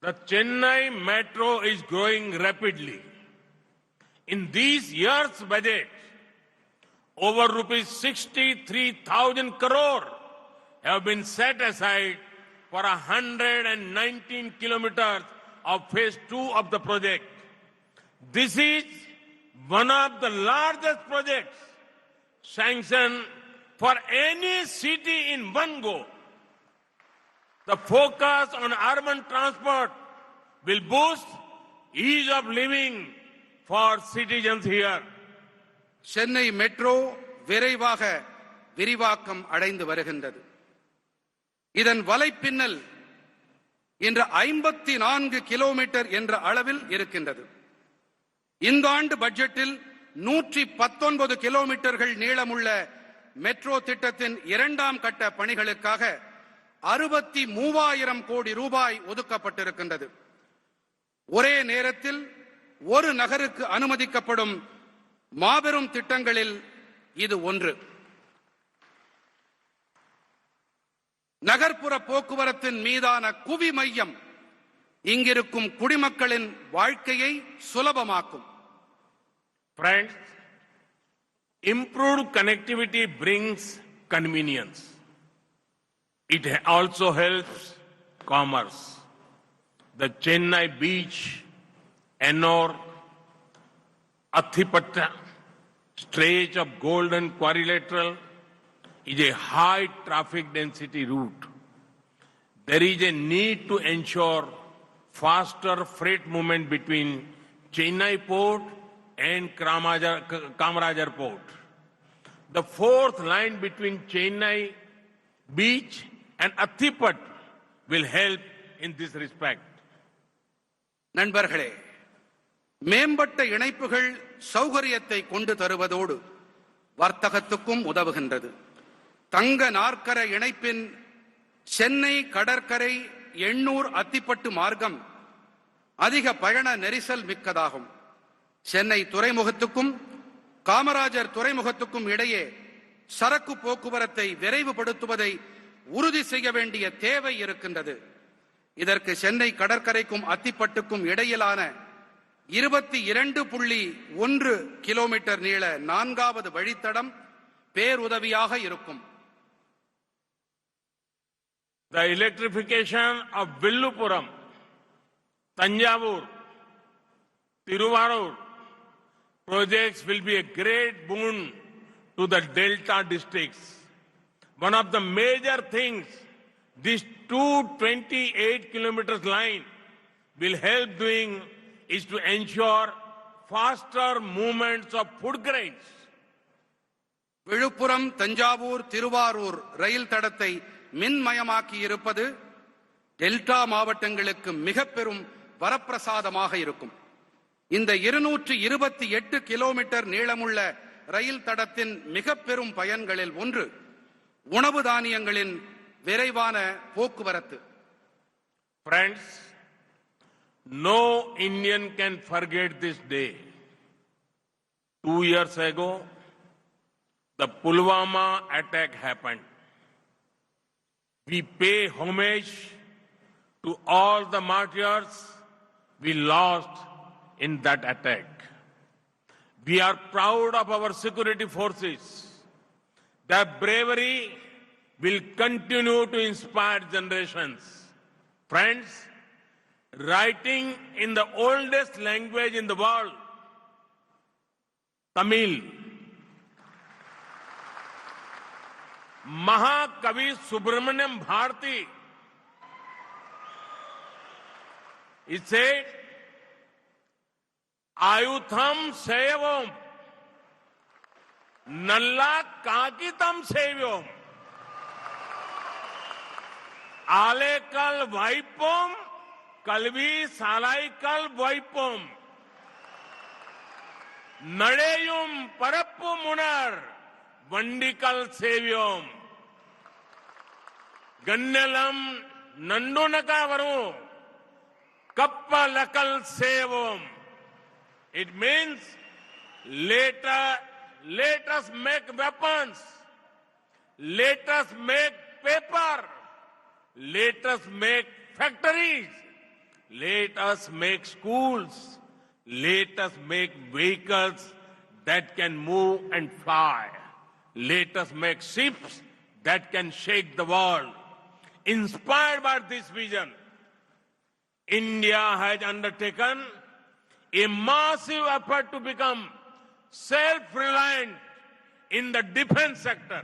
The Chennai Metro is growing rapidly. In these years' budget, over rupees 63,000 crore have been set aside for 119 kilometers of phase 2 of the project. This is one of the largest projects sanctioned for any city in one go. The focus on urban transport will boost ease of living for citizens here. Chennai metro விரைவாக விரிவாக்கம் அடைந்து வருகின்றது. இதன் வலைப்பின்னல் இன்று 54 kilometre என்ற அளவில் இருக்கின்றது. இந்த ஆண்டு பட்ஜெட்டில் 119 கிலோமீட்டர்கள் நீளமுள்ள மெட்ரோ திட்டத்தின் இரண்டாம் கட்ட பணிகளுக்காக 63,000 கோடி ரூபாய் ஒதுக்கப்பட்டிருக்கின்றது. ஒரே நேரத்தில் ஒரு நகருக்கு அனுமதிக்கப்படும் மாபெரும் திட்டங்களில் இது ஒன்று. நகர்ப்புற போக்குவரத்தின் மீதான குவி மையம் இங்கிருக்கும் குடிமக்களின் வாழ்க்கையை சுலபமாக்கும். Friends, improved connectivity brings convenience. It also helps commerce. The Chennai beach, Ennore, Athipatta stretch of Golden Quadrilateral is a high traffic density route. There is a need to ensure faster freight movement between Chennai port and Kamarajar port. The fourth line between Chennai beach and Athipat will help in this respect. நண்பர்களே, மேம்பட்ட இணைப்புகள் சௌகரியத்தை கொண்டு தருவதோடு வர்த்தகத்துக்கும் உதவுகின்றது. தங்க நாற்கர இணைப்பின் சென்னை கடற்கரை எண்ணூர் அத்திப்பட்டு மார்க்கம் அதிக பயண நெரிசல் மிக்கதாகும். சென்னை துறைமுகத்துக்கும் காமராஜர் துறைமுகத்துக்கும் இடையே சரக்கு போக்குவரத்தை விரைவுபடுத்துவதை உறுதி செய்ய வேண்டிய தேவை இருக்கின்றது. இதற்கு சென்னை கடற்கரைக்கும் அத்திப்பட்டுக்கும் இடையிலான 22.1 கிலோமீட்டர் நீள 4வது வழித்தடம் பேருதவியாக இருக்கும். The electrification of Villupuram, Tanjavur, Tiruvarur projects will be a great boon to the Delta districts. One of the major things this 228 kilometers line will help doing is to ensure faster movements of food grains. Villupuram Thanjavur Thiruvarur ரயில் தடத்தை மின்மயமாக்கி இருப்பது delta மாவட்டங்களுக்கு மிக பெரும் வரப்பிரசாதமாக இருக்கும். இந்த 228 kilometre நீளமுள்ள ரயில் தடத்தின் மிக பெரும் பயன்களில் ஒன்று உணவு தானியங்களின் விரைவான போக்குவரத்து. Friends, no Indian can forget this day. 2 years ago, the Pulwama attack happened. We pay homage to all the martyrs we lost in that attack. We are proud of our security forces. Their bravery will continue to inspire generations. Friends, writing in the oldest language in the world, Tamil, Mahakavi Subramaniam Bharati, he said, Ayutham Sevam, Nalla Kakitam Sevyam, Alekal Vaipom, Kalvi Salaikal Vaipom, Nadeyum Parappu Munar, Vandikal Sevyom, Gannalam Nandunakavaru, Kappalakal Sevom. It means let us make weapons, let us make paper, let us make factories, let us make schools, let us make vehicles that can move and fly. Let us make ships that can shake the world. Inspired by this vision, India has undertaken a massive effort to become self-reliant in the defense sector.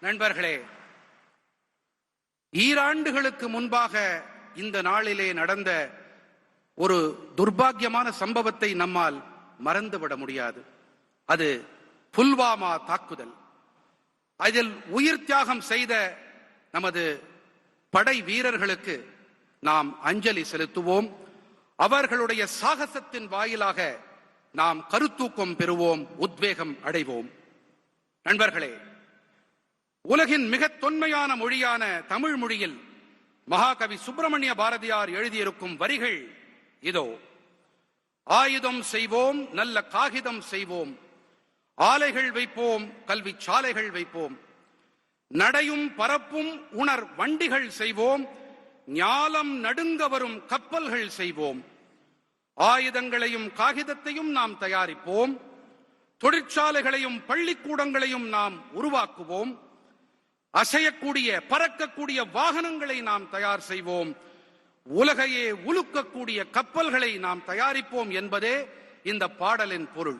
நண்பர்களே, ஈராண்டுகளுக்கு முன்பாக இந்த நாளிலே நடந்த ஒரு துர்பாக்கியமான சம்பவத்தை நம்மால் மறந்துவிட முடியாது. அது புல்வாமா தாக்குதல். அதில் உயிர் தியாகம் செய்த நமது படை வீரர்களுக்கு நாம் அஞ்சலி செலுத்துவோம். அவர்களுடைய சாகசத்தின் வாயிலாக நாம் கருத்தூக்கம் பெறுவோம், உத்வேகம் அடைவோம். நண்பர்களே, உலகின் மிக தொன்மையான மொழியான தமிழ் மொழியில் மகாகவி சுப்பிரமணிய பாரதியார் எழுதியிருக்கும் வரிகள் இதோ. ஆயுதம் செய்வோம், நல்ல காகிதம் செய்வோம், ஆலைகள் வைப்போம், கல்வி சாலைகள் வைப்போம், நடையும் பரப்பும் உணர் வண்டிகள் செய்வோம், ஞாலம் நடுங்க வரும் கப்பல்கள் செய்வோம், ஆயுதங்களையும் காகிதத்தையும் நாம் தயாரிப்போம், தொழிற்சாலைகளையும் பள்ளிக்கூடங்களையும் நாம் உருவாக்குவோம், அசையக்கூடிய பறக்கக்கூடிய வாகனங்களை நாம் தயார் செய்வோம், உலகையே உலுக்கக்கூடிய கப்பல்களை நாம் தயாரிப்போம் என்பதே இந்த பாடலின் பொருள்.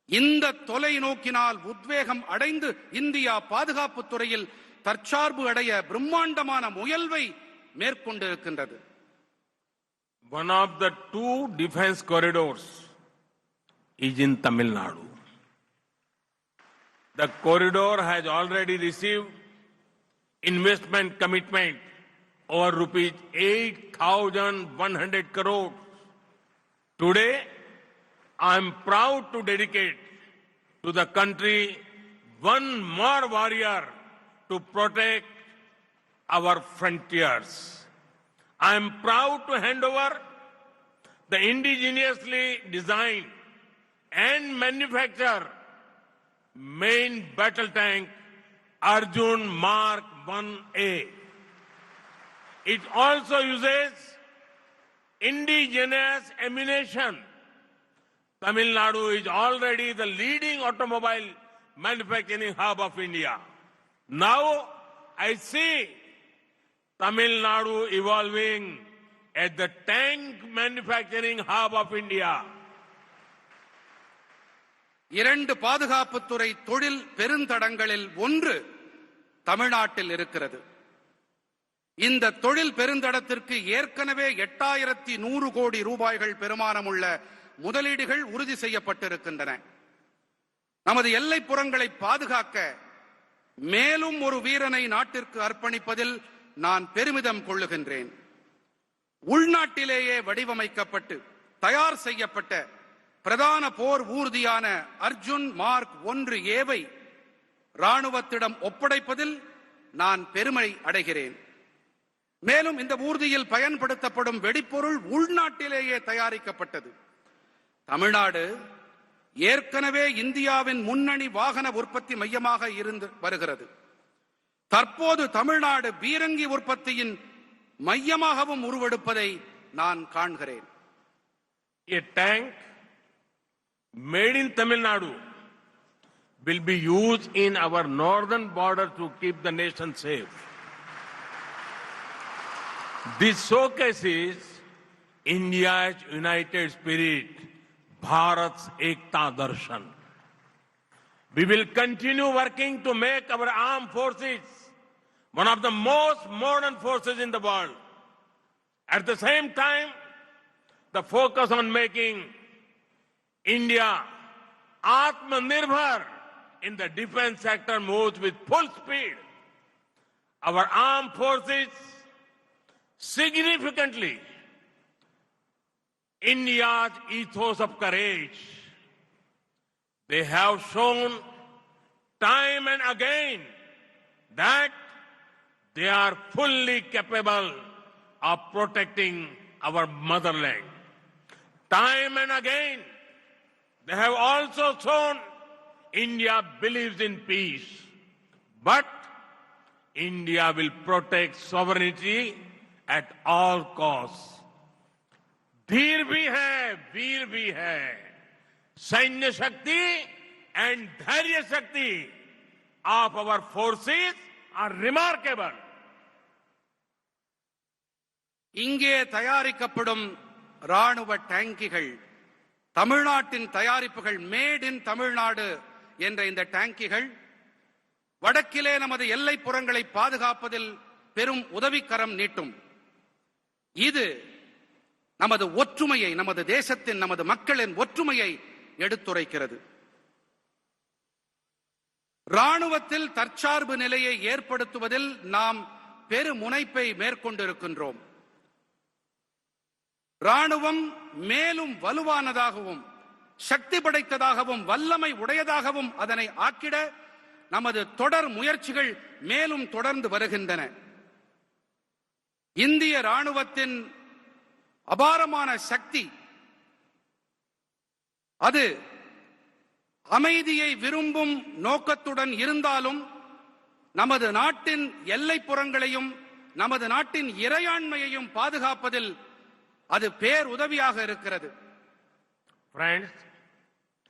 இந்த தொலைநோக்கினால் உத்வேகம் அடைந்து இந்தியா பாதுகாப்பு துறையில் தற்சார்பு அடைய பிரம்மாண்டமான முயல்வை மேற்கொண்டிருக்கின்றது. One of the two defense corridors is in Tamil Nadu. The corridor has already received investment commitment over rupees 8,100 crores. Today, I am proud to dedicate to the country one more warrior to protect our frontiers. I am proud to hand over the indigenously designed and manufactured main battle tank Arjun Mark 1A. It also uses indigenous ammunition. Tamil Nadu is already the leading automobile manufacturing hub of India. Now I see Tamil Nadu evolving as the tank manufacturing hub of India. இரண்டு பாதுகாப்புத்துறை தொழில் பெருந்தடங்களில் ஒன்று தமிழ்நாட்டில் இருக்கிறது. இந்த தொழில் பெருந்தடத்திற்கு ஏற்கனவே 8100 கோடி ரூபாய்கள் பெருமானமுள்ள முதலீடுகள் உறுதி செய்யப்பட்டிருக்கின்றன. நமது எல்லைப்புறங்களை பாதுகாக்க மேலும் ஒரு வீரனை நாட்டிற்கு அர்ப்பணிப்பதில் நான் பெருமிதம் கொள்ளுகின்றேன். உள்நாட்டிலேயே வடிவமைக்கப்பட்டு தயார் செய்யப்பட்ட பிரதான போர் ஊர்தியான அர்ஜுன் மார்க் 1ஏவை ராணுவத்திடம் ஒப்படைப்பதில் நான் பெருமை அடைகிறேன். மேலும் இந்த ஊர்தியில் பயன்படுத்தப்படும் வெடிப்பொருள் உள்நாட்டிலேயே தயாரிக்கப்பட்டது. தமிழ்நாடு ஏற்கனவே இந்தியாவின் முன்னணி வாகன உற்பத்தி மையமாக இருந்து வருகிறது. தற்போது தமிழ்நாடு பீரங்கி உற்பத்தியின் மையமாகவும் உருவெடுப்பதை நான் காண்கிறேன். A tank made in Tamil Nadu will be used in our northern border to keep the nation safe. This showcases India's united spirit, Bharat's Ekta Darshan. We will continue working to make our armed forces one of the most modern forces in the world. At the same time, the focus on making India Atmanirbhar in the defense sector moves with full speed. Our armed forces significantly India's ethos of courage. They have shown time and again that they are fully capable of protecting our motherland. Time and again, they have also shown India believes in peace. But India will protect sovereignty at all costs. धीर भी है, वीर भी है. सैन्य शक्ति and धैर्य शक्ति of our forces are remarkable. இங்கே தயாரிக்கப்படும் ராணுவ டேங்கிகள், தமிழ்நாட்டின் தயாரிப்புகள், மேட் இன் தமிழ்நாடு என்ற இந்த டேங்கிகள் வடக்கிலே நமது எல்லைப்புறங்களை பாதுகாப்பதில் பெரும் உதவிக்கரம் நீட்டும். இது நமது ஒற்றுமையை, நமது தேசத்தின், நமது மக்களின் ஒற்றுமையை எடுத்துரைக்கிறது. ராணுவத்தில் தற்சார்பு நிலையை ஏற்படுத்துவதில் நாம் பெருமுனைப்பை மேற்கொண்டிருக்கின்றோம். ராணுவம் மேலும் வலுவானதாகவும் சக்தி படைத்ததாகவும் வல்லமை உடையதாகவும் அதனை ஆக்கிட நமது தொடர் முயற்சிகள் மேலும் தொடர்ந்து வருகின்றன. இந்திய ராணுவத்தின் அபாரமான சக்தி அது அமைதியை விரும்பும் நோக்கத்துடன் இருந்தாலும் நமது நாட்டின் எல்லைப்புறங்களையும் நமது நாட்டின் இறையாண்மையையும் பாதுகாப்பதில் அது பேருதவியாக இருக்கிறது. Friends,